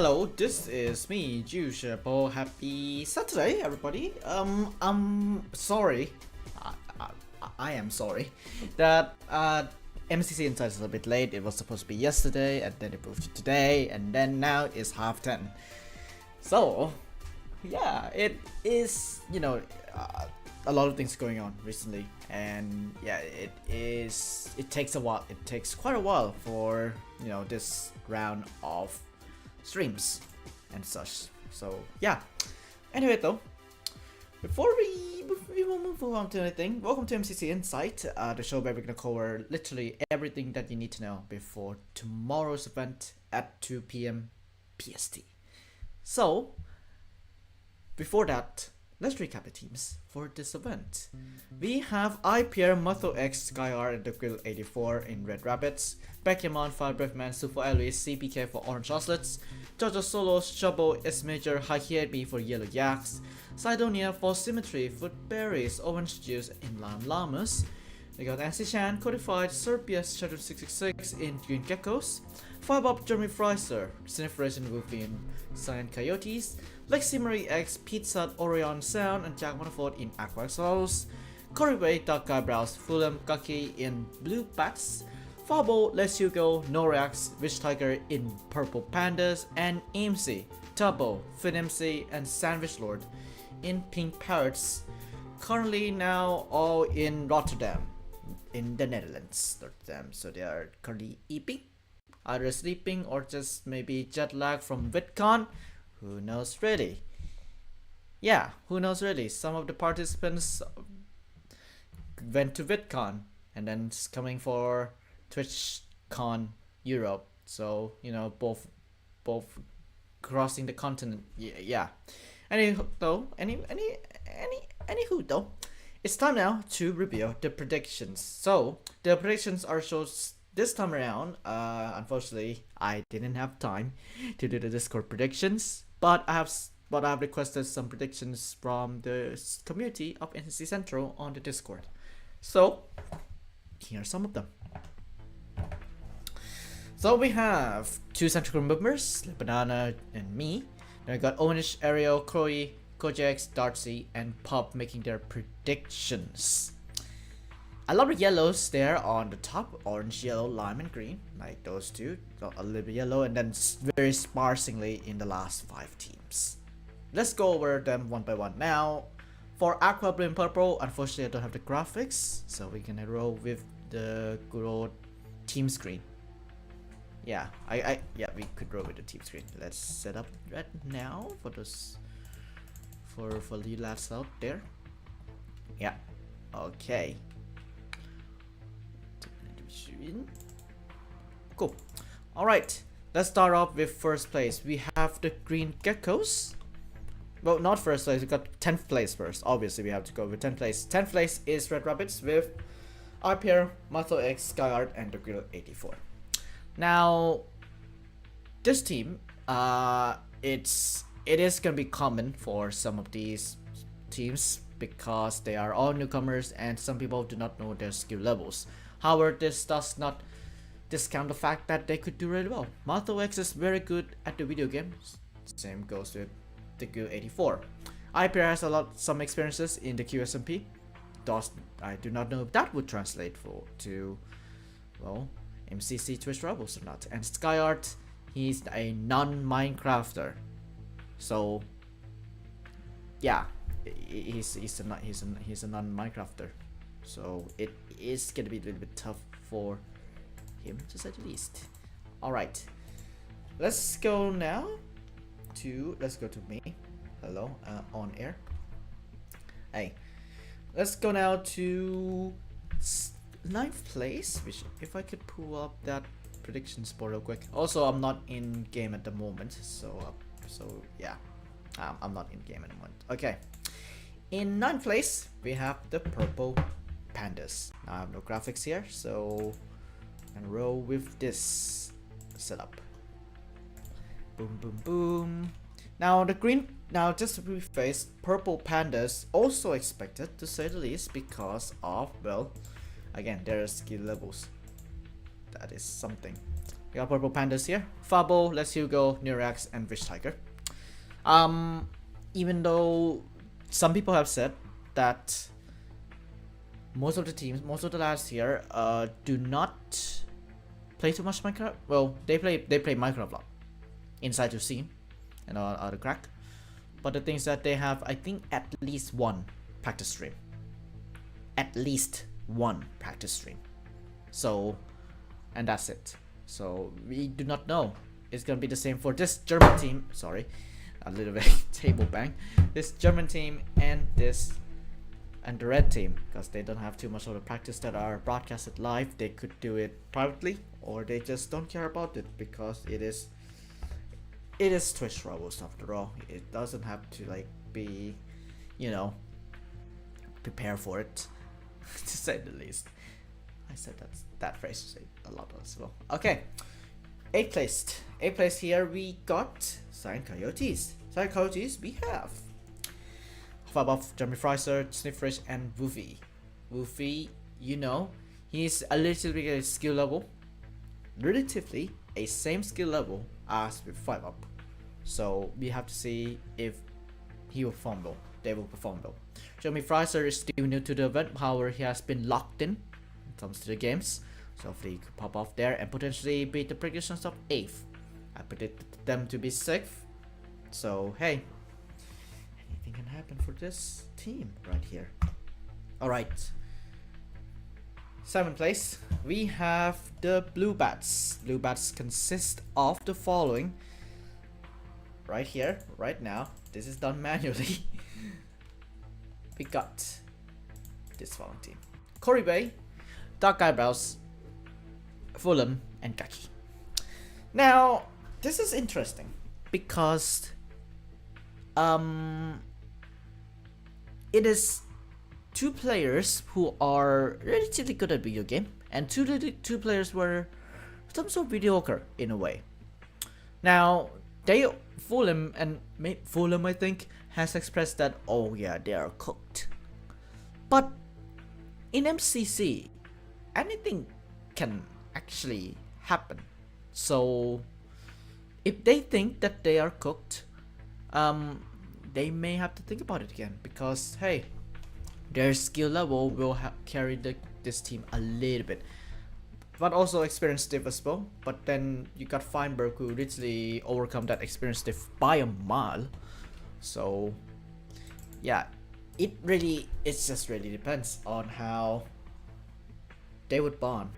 Hello, this is me, Jushabo. Happy Saturday, everybody. I'm sorry. I am sorry that MCC Insights is a bit late. It was supposed to be yesterday, and then it moved to today, and then now it's 10:30. So, yeah, it is. A lot of things going on recently, and yeah, it is. It takes a while. It takes quite a while for this round of streams and such. So yeah. Anyway, though, before we move on to anything, welcome to MCC Insight, the show where we're gonna cover literally everything that you need to know before tomorrow's event at 2 p.m. PST. So before that, let's recap the teams for this event. We have IPR, Motho X, Skyr, and the Grill 84 in Red Rabbits, Pokemon, Firebriefman, Sufo Elvis, CPK for Orange Ocelots, Jojo Solos, Chubbo, S Major, Hikiebi for Yellow Yaks, Sidonia for Symmetry, Footberries, Orange Juice in Lime Llamas. We got NC Chan, Codified, Serpius, Shadow 666 in Green Geckos, Firebob, Jeremy Freiser, Siniferation, Woofy in Cyan Coyotes, Lexi Marie X, Pizza, Orion Sound, and Jack Manafort in Aqua Solos, Corey Dark Eyebrows, Fulham, Gaki in Blue Bats, Fabo, Les Hugo, Norax, Witch Tiger in Purple Pandas, and AMC, Tubbo, FinMC, and Sandwich Lord in Pink Parrots. Currently now all in Rotterdam, in the Netherlands. So they are currently eating, either sleeping or just maybe jet lag from VidCon. Who knows really? Yeah, who knows really? Some of the participants went to VidCon and then coming for TwitchCon Europe. So both crossing the continent. Yeah. Anywho though, it's time now to reveal the predictions. So the predictions are shown this time around. Unfortunately, I didn't have time to do the Discord predictions, but I have requested some predictions from the community of NCC Central on the Discord. So here are some of them. So we have two Central Group members, Banana and me. Then we got Onish, Ariel, Croy, Kojax, Darcy, and Pop making their predictions. A lot of yellows there on the top, orange, yellow, lime, and green, like those two. A little bit yellow, and then very sparsely in the last 5 teams. Let's go over them one by one. Now, for Aqua, Blue, and Purple, unfortunately I don't have the graphics, so we're gonna roll with the good old team screen. Yeah, we could roll with the team screen. Let's set up right now for those, for the lads out there. Yeah, okay. Cool. Alright, let's start off with first place. We have the Green Geckos. Well, not first place, we got 10th place first. Obviously, we have to go with 10th place. 10th place is Red Rabbits with RPR, Motho X, Skyart, and the Grill 84. Now, this team, it is gonna be common for some of these teams because they are all newcomers and some people do not know their skill levels. However, this does not discount the fact that they could do really well. Motho X is very good at the video games. Same goes with the Grill 84. IPR has some experiences in the QSMP. I do not know if that would translate to MCC Twitch Rivals or not. And Skyart, he's a non-Minecrafter. So yeah, he's a non-Minecrafter. So it is gonna be a little bit tough for him, to say the least. Alright, let's go to me. Hello, on air. Hey, let's go now to 9th place, which if I could pull up that predictions board real quick. Also, I'm not in game at the moment, so yeah, I'm not in game at the moment. Okay, in 9th place we have the Purple Pandas. Now I have no graphics here, so I'm gonna roll with this setup. Boom, boom, boom. Now just to preface, Purple Pandas also expected, to say the least, because of, well, again, their skill levels. That is something. We got Purple Pandas here. Fabo, Let's Hugo, Nirax, and Wish Tiger. Even though some people have said that most of the teams, most of the lads here, do not play too much Minecraft. Well, they play Minecraft a lot inside your scene and other crack. But the thing is that they have, I think, at least one practice stream. At least one practice stream. So, and that's it. So we do not know. It's gonna be the same for this German team. Sorry, a little bit table bang. This German team and the red team, because they don't have too much of the practice that are broadcasted live. They could do it privately, or they just don't care about it because it is Twitch Rivals after all. It doesn't have to like be, you know, prepare for it, to say the least. I said that phrase a lot as well. Okay, 8th place here we got Cyan Coyotes. Cyan Coyotes we have above Jeremy Fraser, Sniffrish, and Woofy. Woofy, you know, he's a little bit of skill level, relatively a same skill level as with 5up. So we have to see if he will perform well. They will perform well. Jeremy Fraser is still new to the event, however he has been locked in when it comes to the games. So hopefully he could pop off there and potentially beat the predictions of 8th. I predicted them to be 6th. So hey, anything can happen for this team right here. Alright. 7th place, we have the Blue Bats. Blue Bats consist of the following. Right here, right now. This is done manually. We got this following team: Corey Bay, Dark Eyebrows, Fulham, and Gaki. Now, this is interesting because it is two players who are relatively good at video game, and two players were some sort of mediocre in a way. Now, Fulham I think has expressed that, oh yeah, they are cooked. But in MCC, anything can actually happen. So if they think that they are cooked, they may have to think about it again, because hey, their skill level will carry this team a little bit. But also experience diff as well. But then you got Feinberg, who literally overcome that experience diff by a mile. So yeah, it just really depends on how they would bond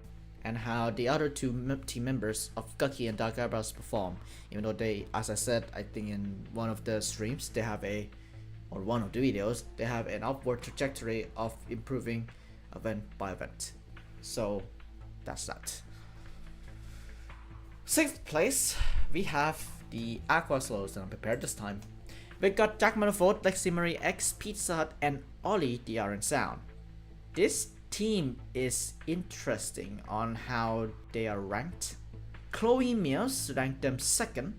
and how the other two team members of Gucky and Dark Eyebrows perform. Even though they, as I said, I think in one of the streams they have one of the videos, they have an upward trajectory of improving event by event. So that's that. 6th place, we have the Aqua Slows and Unprepared this time. We got Jack Manifold, Lexi Marie X, Pizza Hut, and Ollie the RN Sound. This team is interesting on how they are ranked. Chloe Mills ranked them 2nd,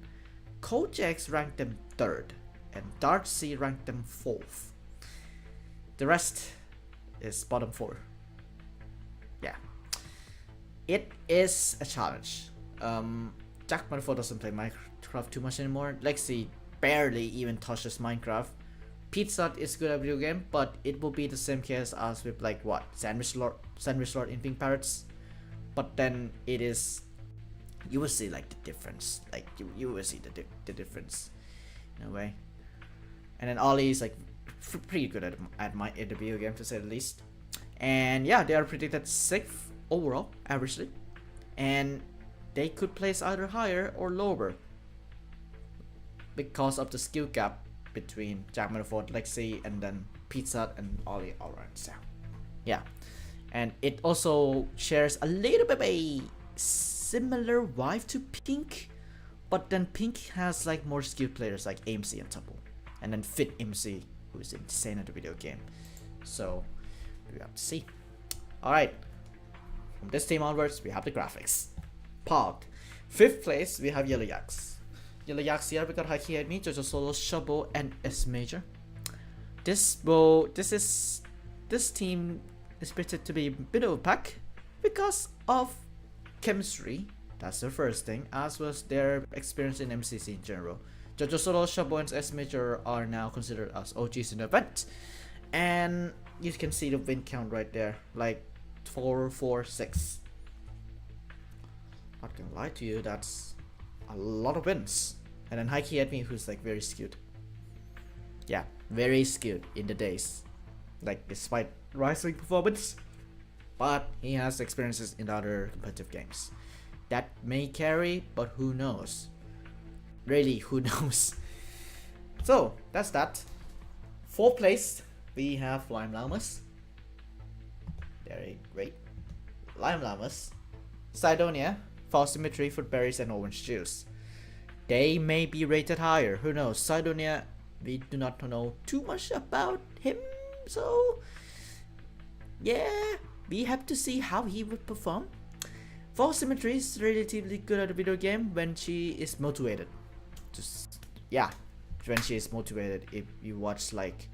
Kojax ranked them 3rd, and Darcy ranked them 4th. The rest is bottom 4. Yeah. It is a challenge. Jack Manifold doesn't play Minecraft too much anymore. Lexi barely even touches Minecraft. Pizza Hut is good at video game, but it will be the same case as with like what? Sandwich Lord in Pink Parrots. But then it is, you will see like the difference. Like you will see the difference in a way. And then Ollie is like pretty good at the video game, to say the least. And yeah, they are predicted 6th overall, averagely. And they could place either higher or lower because of the skill gap between Jack Manifold, Lexi, and then Pizza Hut and Ollie alright. So yeah, and it also shares a little bit of a similar vibe to Pink, but then Pink has like more skilled players like AMC and Temple, and then Fit MC, who is insane at the video game. So we have to see. Alright, from this team onwards, we have the graphics. Pog. 5th place, we have Yellow Yaks. Yellow Yaks here, we got Haki Head Me, Jojo Solo, Shobo, and S Major. This team is expected to be a bit of a pack because of chemistry That's the first thing, as was their experience in MCC in general. Jojo Solo, Shabo, and S Major are now considered as OGs in the event. And you can see the win count right there, like 446. Not gonna lie to you, that's a lot of wins. And then Heike Edmi, who's like very skewed. Yeah, very skewed in the days. Like, despite rising performance, but he has experiences in other competitive games. That may carry, but who knows? Really, who knows? So, that's that. 4th place, we have Lime Llamas. Very great. Lime Llamas, Sidonia, False Symmetry, Footberries, and Orange Juice. They may be rated higher, who knows? Sidonia, we do not know too much about him, so yeah, we have to see how he would perform. False Symmetry is relatively good at the video game when she is motivated. Just, yeah, when she is motivated, if you watch like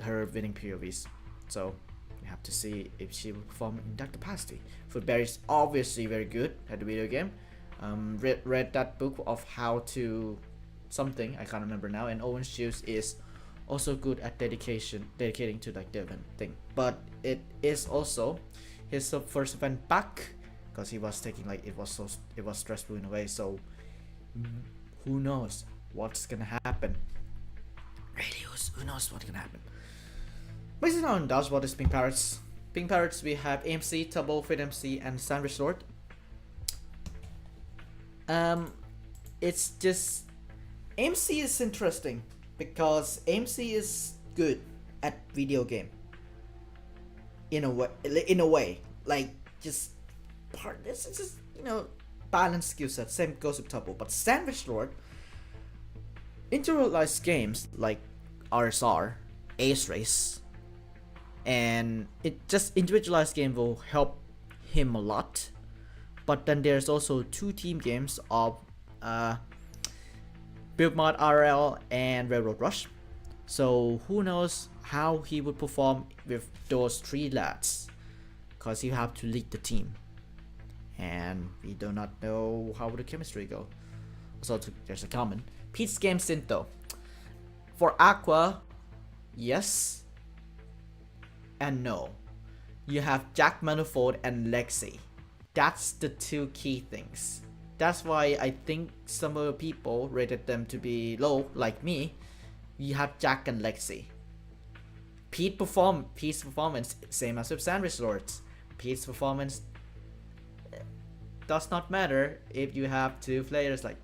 her winning POVs. So you have to see if she will perform in that capacity. Footberry is obviously very good at the video game. Read that book of how to something, I can't remember now, and Orange Juice is also good at dedicating to like the event thing. But it is also his first event back, because he was taking like it was stressful in a way, so who knows what's gonna happen. Really, who knows what's gonna happen. Based on dashboard is Pink Parrots. Pink Parrots, we have AMC, Double, Fit MC, and Sandwich Lord. It's just AMC is interesting because AMC is good at video game. In a way, like just this is just, you know, balanced skill set. Same goes with Double, but Sandwich Lord, individualized games like RSR, Ace Race, and it just individualized game will help him a lot. But then there's also 2 team games of Build Mart IRL and Railroad Rush. So who knows how he would perform with those 3 lads, because you have to lead the team, and we do not know how the chemistry go. So there's a comment. Pete's Game Sinto. For Aqua, yes and no. You have Jack Manifold and Lexi. That's the 2 key things. That's why I think some other people rated them to be low, like me. You have Jack and Lexi. Pete's performance, same as with Sandwich Lords. Pete's performance does not matter if you have 2 players like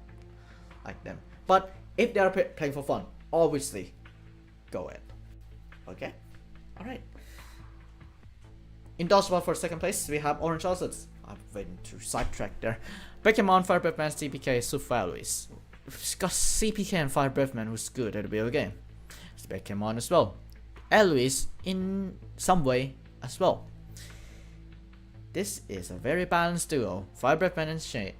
them. But if they are playing for fun, obviously, go ahead. Okay? Alright. In dodgeball for 2nd place, we have Orange Ocelets. I'm waiting to sidetrack there. Pokemon, Fire Breathman, CPK, Sufa Eloise. We've got CPK and Fire Breathman who's good at the video game. It's Pokemon as well. Eloise in some way as well. This is a very balanced duo. Fire Breathman and Fire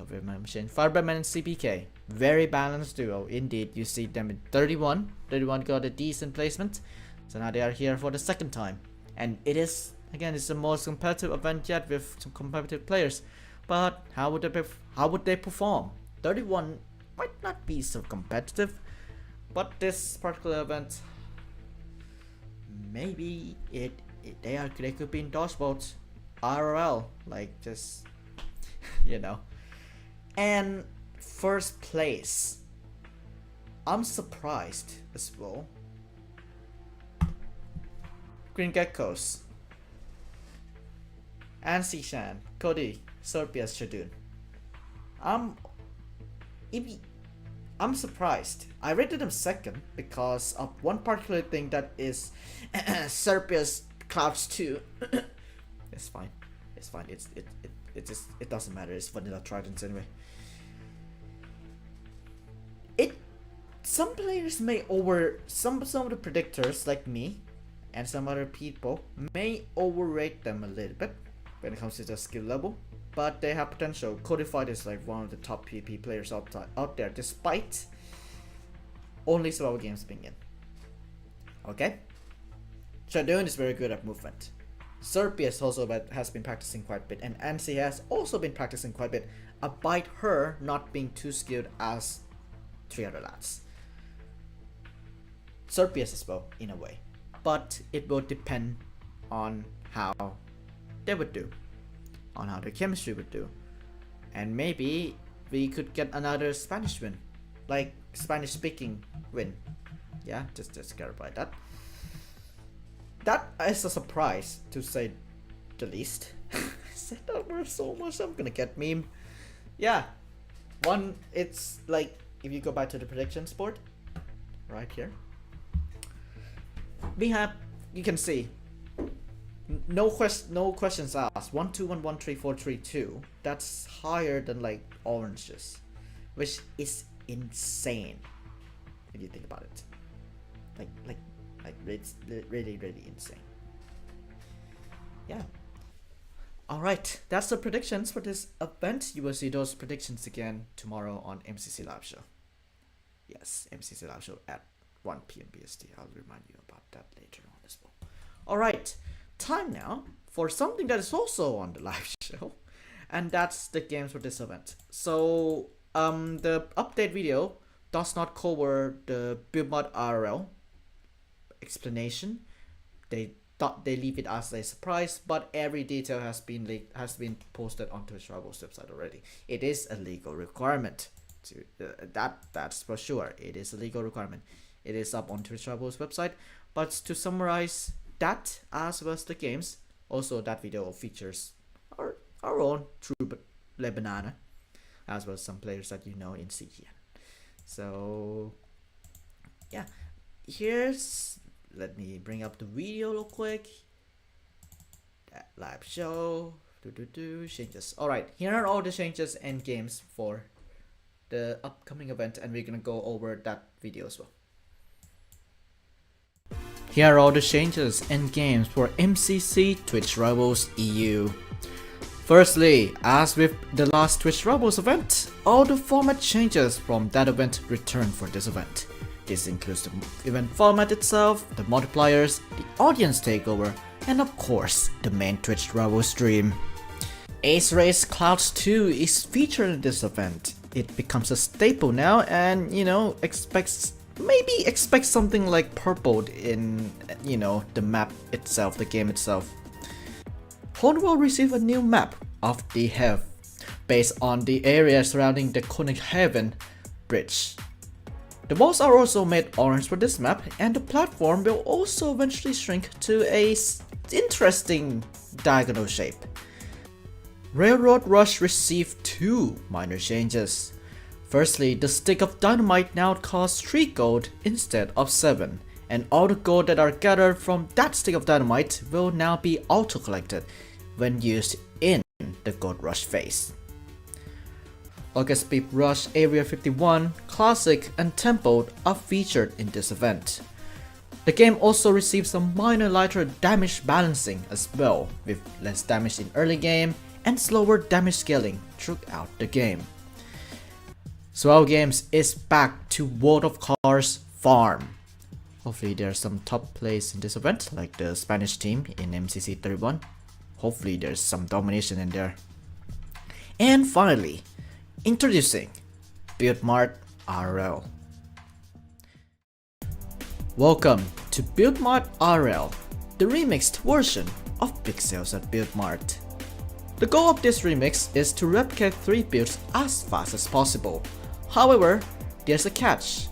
Breathman and CPK. Very balanced duo indeed. You see them in 31. 31 got a decent placement. So now they are here for the 2nd time. And it is, again, it's the most competitive event yet with some competitive players. But how would they perform? 31 might not be so competitive, but this particular event, maybe they could be in dodgeball IRL, like just you know. And 1st place, I'm surprised as well. Green Geckos, Ansi Shan, Cody, Serpias Shadun. I'm surprised. I rated them 2nd because of one particular thing, that is Serpias Clouds 2. It's fine. It's fine. It doesn't matter. It's vanilla tridents anyway. Some players may some of the predictors like me and some other people may overrate them a little bit when it comes to their skill level, but they have potential. Codified is like one of the top PP players out there, despite only survival games being in. Okay? Shadun is very good at movement. Serpius also has been practicing quite a bit, and MC has also been practicing quite a bit, albeit her not being too skilled as 3 other lads. Serpius as well, in a way, but it will depend on how they would do, on how the chemistry would do, and maybe we could get another Spanish win, like Spanish speaking win. Yeah, just clarify that. That is a surprise, to say the least. I said that word so much, I'm gonna get meme. Yeah, one, it's like, if you go back to the predictions board, right here, we have, you can see, no questions asked. 1 2 1 1 3 4 3 2. That's higher than like oranges, which is insane if you think about it. Like it's really insane. Yeah. All right, that's the predictions for this event. You will see those predictions again tomorrow on MCC Live Show. Yes, MCC Live Show at 1 p.m. BST. I'll remind you about that later on as well. All right, time now for something that is also on the live show, and that's the games for this event. So the update video does not cover the Build Mart IRL explanation. They thought they leave it as a surprise, but every detail has been leaked, has been posted on Twitch Rivals website already. It is a legal requirement to that's for sure. It is a legal requirement. It is up on Twitch Rivals website. But to summarize that, as well as the games, also that video features our own True Lebanana, as well as some players that you know in CGN. So yeah, let me bring up the video real quick. That live show, changes. All right, here are all the changes and games for the upcoming event, and we're gonna go over that video as well. Here are all the changes and games for MCC Twitch Rivals EU. Firstly, as with the last Twitch Rivals event, all the format changes from that event return for this event. This includes the event format itself, the multipliers, the audience takeover, and of course, the main Twitch Rivals stream. Ace Race Clouds 2 is featured in this event. It becomes a staple now, and expect something like purple in the map itself, the game itself. Horde will receive a new map of the Heath, based on the area surrounding the Koningshaven Bridge. The walls are also made orange for this map, and the platform will also eventually shrink to a interesting diagonal shape. Railroad Rush received 2 minor changes. Firstly, the stick of dynamite now costs 3 gold instead of 7, and all the gold that are gathered from that stick of dynamite will now be auto-collected when used in the Gold Rush phase. August Beep Rush Area 51, Classic, and Temple are featured in this event. The game also receives some minor lighter damage balancing as well, with less damage in early game and slower damage scaling throughout the game. Swell Games is back to World of Cars Farm. Hopefully there's some top plays in this event, like the Spanish team in MCC 31. Hopefully there's some domination in there. And finally, introducing Build Mart IRL. Welcome to Build Mart IRL, the remixed version of Pixels at Build Mart. The goal of this remix is to replicate 3 builds as fast as possible. However, there's a catch.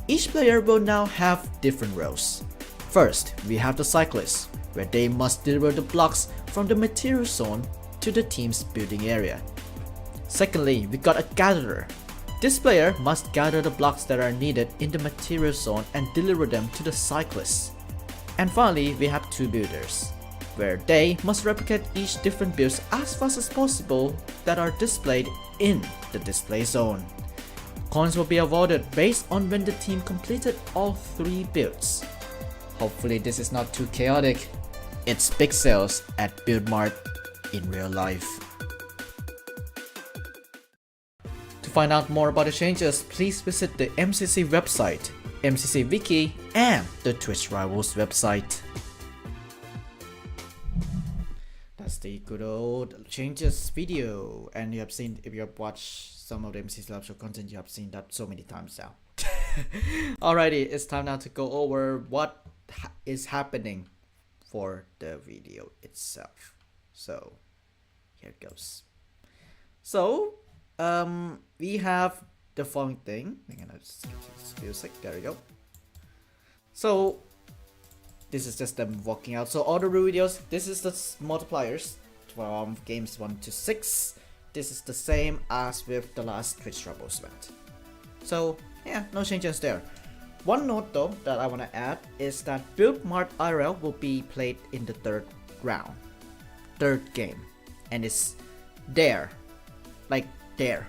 Each player will now have different roles. First, we have the cyclists, where they must deliver the blocks from the material zone to the team's building area. Secondly, we got a gatherer. This player must gather the blocks that are needed in the material zone and deliver them to the cyclists. And finally, we have 2 builders, where they must replicate each different builds as fast as possible that are displayed in the display zone. Coins will be awarded based on when the team completed all 3 builds. Hopefully this is not too chaotic. It's Pixels at Build Mart in real life. To find out more about the changes, please visit the MCC website, MCC Wiki, and the Twitch Rivals website. good old changes video, and you have seen, if you have watched some of the MCC Lab Show content, you have seen that so many times now. Alrighty, it's time now to go over what is happening for the video itself. So here it goes. So we have the following thing. I'm gonna just skip this music. There we go. So this is just them walking out. So all the videos, this is the multipliers from games 1 to 6. This is the same as with the last Twitch Rivals event. So yeah, no changes there. One note though that I want to add is that Build Mart IRL will be played in the third round, third game, and it's there, like there.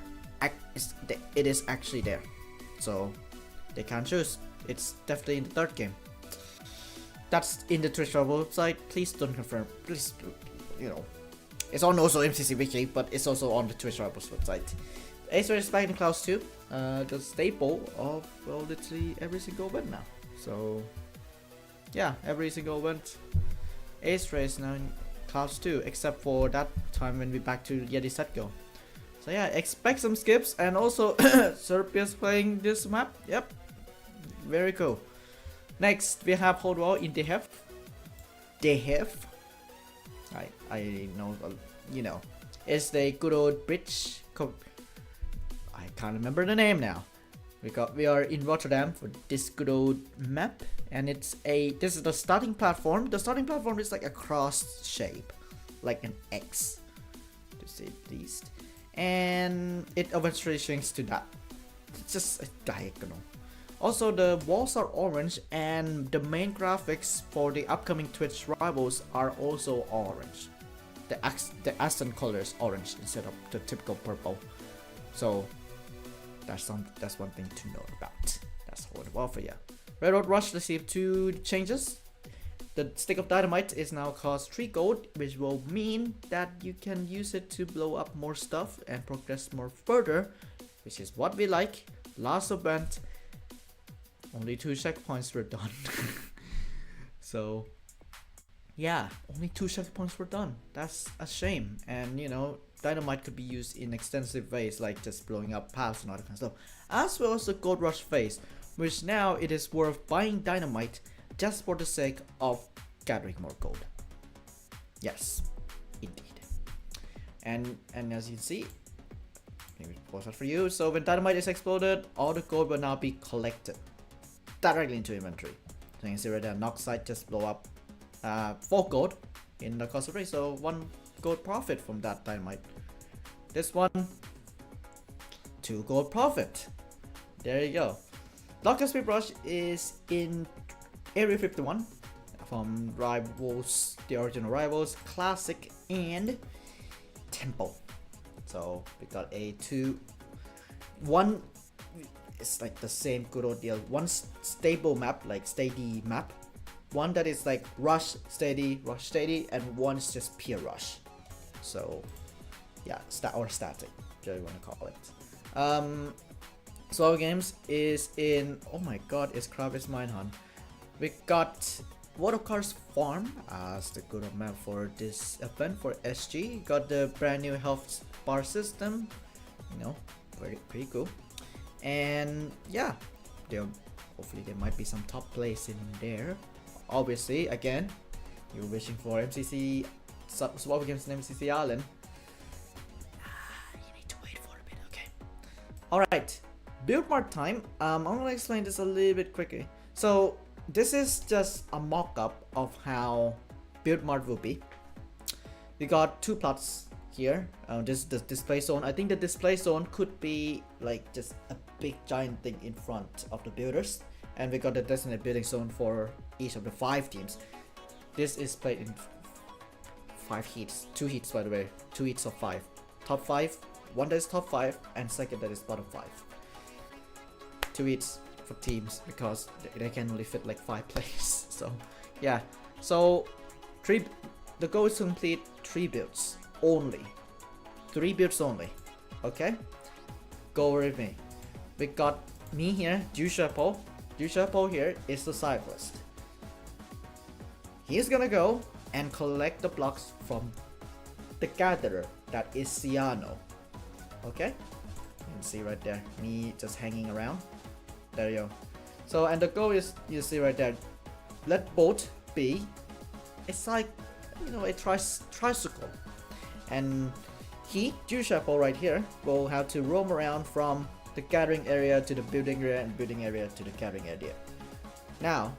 It is actually there, so they can't choose. It's definitely in the third game. That's in the Twitch Rivals website. Please don't confirm. Please, you know, it's on also MCC Wiki, but it's also on the Twitch Rivals website. Ace Race is back in Clouds 2, the staple of, well, literally every single event now. So yeah, every single event, Ace Race now in Clouds 2, except for that time when we back to Yeti Set Go. So yeah, expect some skips, and also Serbia's playing this map. Yep, very cool. Next, we have Hold Wall in Dehef. I know, you know, it's the good old bridge. I can't remember the name now. We are in Rotterdam for this good old map, and this is the starting platform. The starting platform is like a cross shape, like an X, to say the least, and it eventually shrinks to that. It's just a diagonal. Also, the walls are orange, and the main graphics for the upcoming Twitch Rivals are also orange. The accent color is orange instead of the typical purple. So that's one thing to know about. That's all well for you. Railroad Rush received 2 changes. The stick of dynamite is now cost 3 gold, which will mean that you can use it to blow up more stuff and progress more further, which is what we like. Last event, only 2 checkpoints were done. So yeah, only 2 checkpoints were done. That's a shame. And you know, dynamite could be used in extensive ways, like just blowing up paths and all that kind of stuff, as well as the gold rush phase, which now it is worth buying dynamite just for the sake of gathering more gold. Yes, indeed. And as you can see, let me pause that for you. So when dynamite is exploded, all the gold will now be collected directly into inventory. So you can see right there, Noxite just blow up 4 gold in the cost of race, so 1 gold profit from that dynamite. This one, 2 gold profit. There you go. Locker Speed Rush is in Area 51 from Rivals, the original Rivals, Classic, and Temple. So we got a 1. It's like the same good old deal. One stable map, like steady map. One that is like rush steady, and one is just pure rush. So yeah, or static, whatever you want to call it. So our games is in, oh my god, it's Kravis Minehunt. We got Watercars Farm as the good old map for this event for SG. Got the brand new health bar system, you know, pretty cool. And yeah, hopefully there might be some top plays in there. Obviously, again, you're wishing for MCC swap against MCC Island. You need to wait for a bit, okay? Alright, Build Mart time. I'm gonna explain this a little bit quickly. So this is just a mock-up of how Build Mart will be. We got 2 plots here. This is the display zone. I think the display zone could be like just a big giant thing in front of the builders, and we got the designated building zone for each of the 5 teams. This is played in 5 heats, 2 heats by the way, 2 heats of 5. Top 5, one that is top 5, and second that is bottom 5. 2 heats for teams because they can only fit like 5 players. So yeah, so the goal is to complete 3 builds only. 3 builds only. Okay? Go with me. We got me here, Jushapo. Jushapo here is the cyclist. He's gonna go and collect the blocks from the gatherer, that is Ciano. Okay, you can see right there, me just hanging around. There you go. So, and the goal is, you see right there, let boat be, it's like, you know, a tricycle, and he, Jushapo right here, will have to roam around from the gathering area to the building area and building area to the gathering area. Now,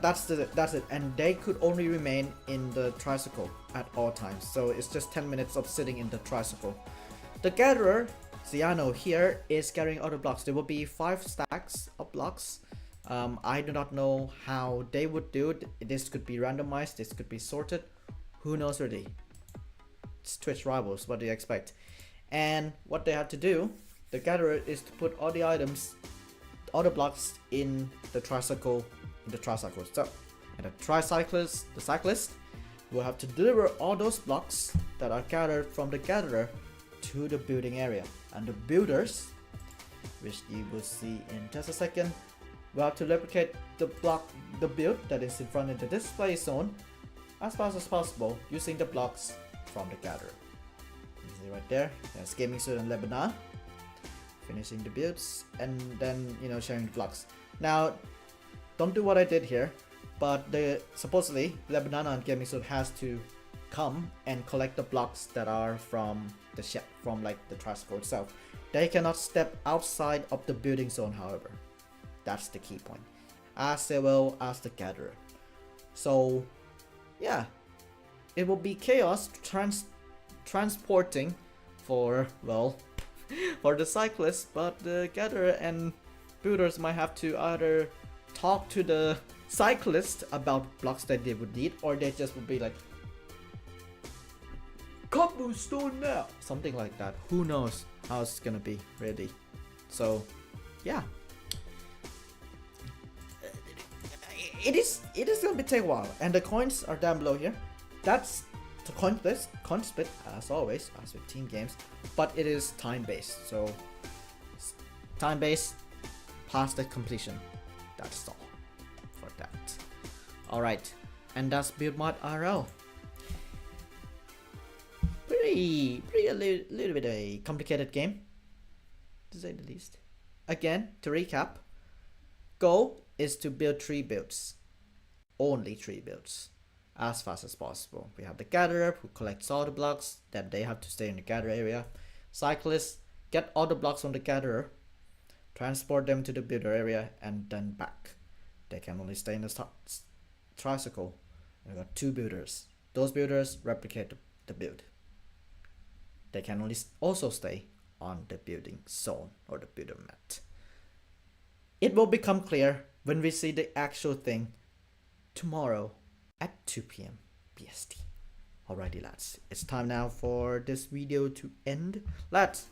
that's it, and they could only remain in the tricycle at all times. So it's just 10 minutes of sitting in the tricycle. The gatherer, Ciano here, is carrying other blocks. There will be 5 stacks of blocks. I do not know how they would do it. This could be randomized, this could be sorted. Who knows really? It's Twitch Rivals, what do you expect? And what they have to do, the gatherer, is to put all the items, all the blocks in the tricycle. So, and the cyclist will have to deliver all those blocks that are gathered from the gatherer to the building area. And the builders, which you will see in just a second, will have to replicate the build that is in front of the display zone as fast as possible using the blocks from the gatherer. You see right there, there's Gaming Suit and Lebanon finishing the builds, and then, you know, sharing the blocks. Now, don't do what I did here, but supposedly Lebanon and Gaming Suit has to come and collect the blocks that are from the from like the tricycle itself. They cannot step outside of the building zone, however. That's the key point, as well as the gatherer. So yeah, it will be chaos transporting for, well, for the cyclists, but the gatherer and builders might have to either talk to the cyclist about blocks that they would need, or they just would be like, cobblestone now, something like that. Who knows how it's gonna be really. So yeah, it is gonna be take a while, and the coins are down below here. That's the coin split as always, as with team games, but it is time based. So time based past the completion. That's all for that. Alright, and that's Build Mart IRL. Pretty a little bit a complicated game, to say the least. Again, to recap, goal is to build 3 builds. Only 3 builds. As fast as possible. We have the gatherer who collects all the blocks, then they have to stay in the gather area. Cyclists get all the blocks from the gatherer, transport them to the builder area, and then back. They can only stay in the tricycle. We've got 2 builders. Those builders replicate the build. They can only also stay on the building zone or the builder mat. It will become clear when we see the actual thing tomorrow at 2 PM BST. Alrighty lads, it's time now for this video to end. Lads,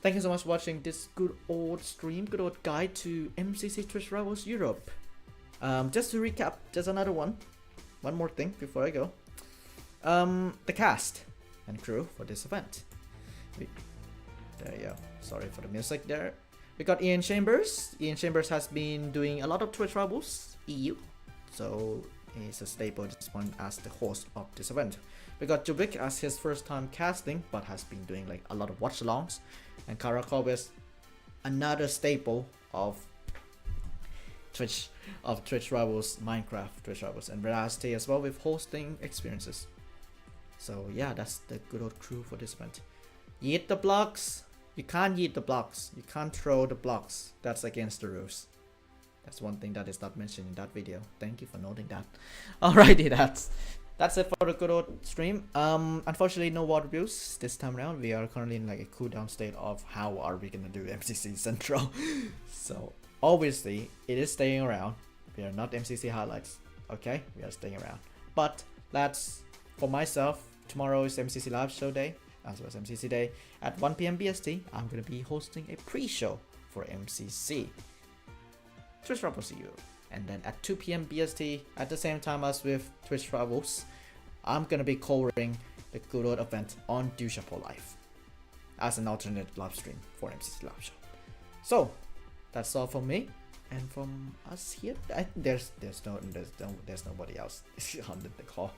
thank you so much for watching this good old stream, good old guide to MCC Twitch Rivals Europe. Just to recap, there's another one more thing before I go. The cast and crew for this event. There you go, sorry for the music there. We got Ian Chambers. Ian Chambers has been doing a lot of Twitch Rivals EU, so he's a staple at this point as the host of this event. We got Jubik as his first time casting, but has been doing like a lot of watch alongs. And Karakov is another staple of Twitch Rivals, Minecraft Twitch Rivals, and Veracity as well with hosting experiences. So yeah, that's the good old crew for this event. Yeet the blocks. You can't yeet the blocks. You can't throw the blocks. That's against the rules. That's one thing that is not mentioned in that video. Thank you for noting that. Alrighty, that's it for the good old stream. Unfortunately, no water reviews this time around. We are currently in like a cooldown state of how are we gonna do MCC Central. So obviously, it is staying around. We are not MCC highlights. Okay, we are staying around. But that's for myself. Tomorrow is MCC live show day, as well as MCC day at 1 PM BST. I'm gonna be hosting a pre-show for MCC Twitch Rivals EU, and then at 2 PM BST, at the same time as with Twitch Rivals, I'm gonna be covering the good old event on Dushapo Live as an alternate live stream for MCC live show. So that's all from me and from us here. There's nobody else on the call,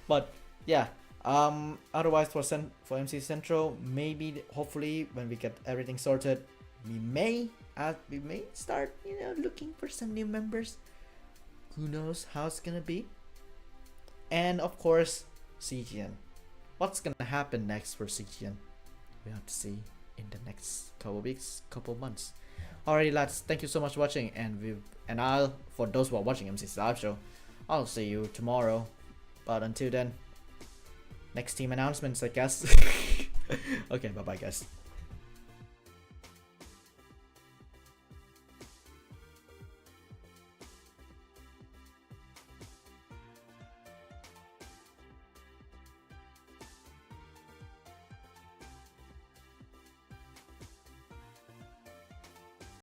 but yeah. Otherwise for MC Central, maybe hopefully when we get everything sorted, we may start looking for some new members. Who knows how it's gonna be? And of course, CGN. What's gonna happen next for CGN? We have to see in the next couple weeks, couple months. Alrighty, lads. Thank you so much for watching, and I'll for those who are watching MC's live show, I'll see you tomorrow. But until then, next team announcements, I guess. Okay, bye bye, guys.